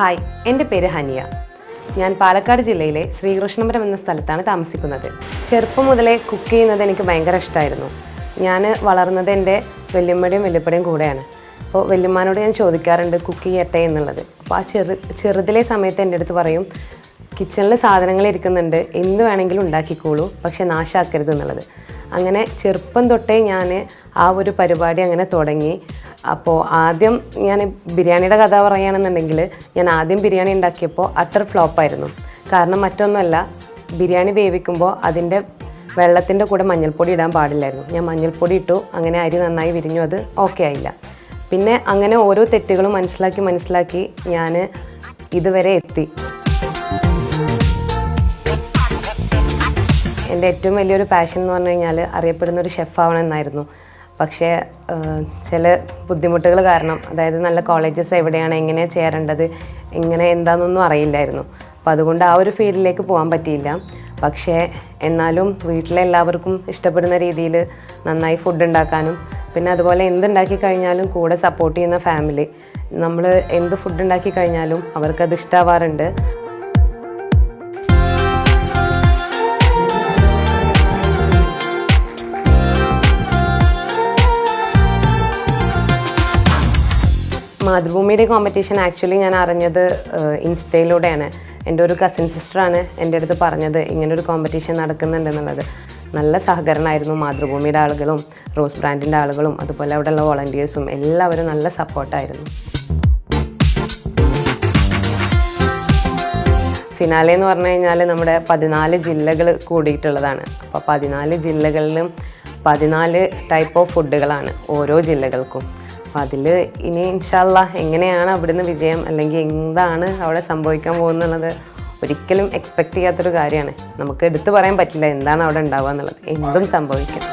Hi, എൻ്റെ പേര് ഹനിയ. ഞാൻ പാലക്കാട് ജില്ലയിലെ ശ്രീകൃഷ്ണപുരം എന്ന സ്ഥലത്താണ് താമസിക്കുന്നത്. ചെറുപ്പം മുതലേ കുക്ക് ചെയ്യുന്നത് എനിക്ക് ഭയങ്കര ഇഷ്ടമായിരുന്നു. ഞാൻ വളർന്നത് എൻ്റെ വല്യമ്മയുടെയും വല്യപ്പയുടെയും കൂടെയാണ്. അപ്പോൾ വല്യമ്മാനോട് ഞാൻ ചോദിക്കാറുണ്ട് കുക്ക് ചെയ്യട്ടെ എന്നുള്ളത്. അപ്പോൾ ആ ചെറുതിലെ സമയത്ത് എൻ്റെ അടുത്ത് പറയും, കിച്ചണിൽ സാധനങ്ങൾ ഇരിക്കുന്നുണ്ട്, എന്ത് വേണമെങ്കിലും ഉണ്ടാക്കിക്കോളൂ, പക്ഷെ നാശാക്കരുത് എന്നുള്ളത്. അങ്ങനെ ചെറുപ്പം തൊട്ടേ ഞാൻ ആ ഒരു പരിപാടി അങ്ങനെ തുടങ്ങി. അപ്പോൾ ആദ്യം ഞാൻ ബിരിയാണിയുടെ കഥ പറയുകയാണെന്നുണ്ടെങ്കിൽ, ഞാൻ ആദ്യം ബിരിയാണി ഉണ്ടാക്കിയപ്പോൾ അട്ടർ ഫ്ലോപ്പായിരുന്നു. കാരണം മറ്റൊന്നുമല്ല, ബിരിയാണി വേവിക്കുമ്പോൾ അതിൻ്റെ വെള്ളത്തിൻ്റെ കൂടെ മഞ്ഞൾപ്പൊടി ഇടാൻ പാടില്ലായിരുന്നു. ഞാൻ മഞ്ഞൾപ്പൊടി ഇട്ടു, അങ്ങനെ അരി നന്നായി വിരിഞ്ഞു, അത് ഓക്കെ ആയില്ല. പിന്നെ അങ്ങനെ ഓരോ തെറ്റുകളും മനസ്സിലാക്കി ഞാൻ ഇതുവരെ എത്തി. എൻ്റെ ഏറ്റവും വലിയൊരു പാഷൻ എന്ന് പറഞ്ഞു കഴിഞ്ഞാൽ അറിയപ്പെടുന്നൊരു ഷെഫാവണം എന്നായിരുന്നു. പക്ഷേ ചില ബുദ്ധിമുട്ടുകൾ കാരണം, അതായത് നല്ല കോളേജസ് എവിടെയാണ്, എങ്ങനെ ചേരേണ്ടത്, എങ്ങനെ എന്താണെന്നൊന്നും അറിയില്ലായിരുന്നു. അപ്പോൾ അതുകൊണ്ട് ആ ഒരു ഫീൽഡിലേക്ക് പോകാൻ പറ്റിയില്ല. പക്ഷേ എന്നാലും വീട്ടിലെല്ലാവർക്കും ഇഷ്ടപ്പെടുന്ന രീതിയിൽ നന്നായി ഫുഡ് ഉണ്ടാക്കാനും, പിന്നെ അതുപോലെ എന്തുണ്ടാക്കി കഴിഞ്ഞാലും കൂടെ സപ്പോർട്ട് ചെയ്യുന്ന ഫാമിലി, നമ്മൾ എന്ത് ഫുഡ് ഉണ്ടാക്കി കഴിഞ്ഞാലും അവർക്കത് ഇഷ്ടമാവാറുണ്ട്. മാതൃഭൂമിയുടെ കോമ്പറ്റീഷൻ ആക്ച്വലി ഞാൻ അറിഞ്ഞത് ഇൻസ്റ്റയിലൂടെയാണ്. എൻ്റെ ഒരു കസിൻ സിസ്റ്ററാണ് എൻ്റെ അടുത്ത് പറഞ്ഞത് ഇങ്ങനൊരു കോമ്പറ്റീഷൻ നടക്കുന്നുണ്ടെന്നുള്ളത്. നല്ല സഹകരണമായിരുന്നു മാതൃഭൂമിയുടെ ആളുകളും റോസ് ബ്രാൻഡിൻ്റെ ആളുകളും അതുപോലെ അവിടെയുള്ള വോളണ്ടിയേഴ്സും എല്ലാവരും നല്ല സപ്പോർട്ടായിരുന്നു. ഫിനാലെ എന്ന് പറഞ്ഞു കഴിഞ്ഞാൽ നമ്മുടെ 14 ജില്ലകൾ കൂടിയിട്ടുള്ളതാണ്. അപ്പോൾ 14 ജില്ലകളിലും 14 ടൈപ്പ് ഓഫ് ഫുഡുകളാണ് ഓരോ ജില്ലകൾക്കും. അപ്പോൾ അതിൽ ഇനി ഇൻഷാ അല്ലാഹ് എങ്ങനെയാണ് അവിടുന്ന് വിജയം, അല്ലെങ്കിൽ എന്താണ് അവിടെ സംഭവിക്കാൻ പോകുന്നുള്ളത് ഒരിക്കലും എക്സ്പെക്റ്റ് ചെയ്യാത്തൊരു കാര്യമാണ്. നമുക്ക് എടുത്തു പറയാൻ പറ്റില്ല എന്താണ് അവിടെ ഉണ്ടാവുക എന്നുള്ളത്. എന്തും സംഭവിക്കും.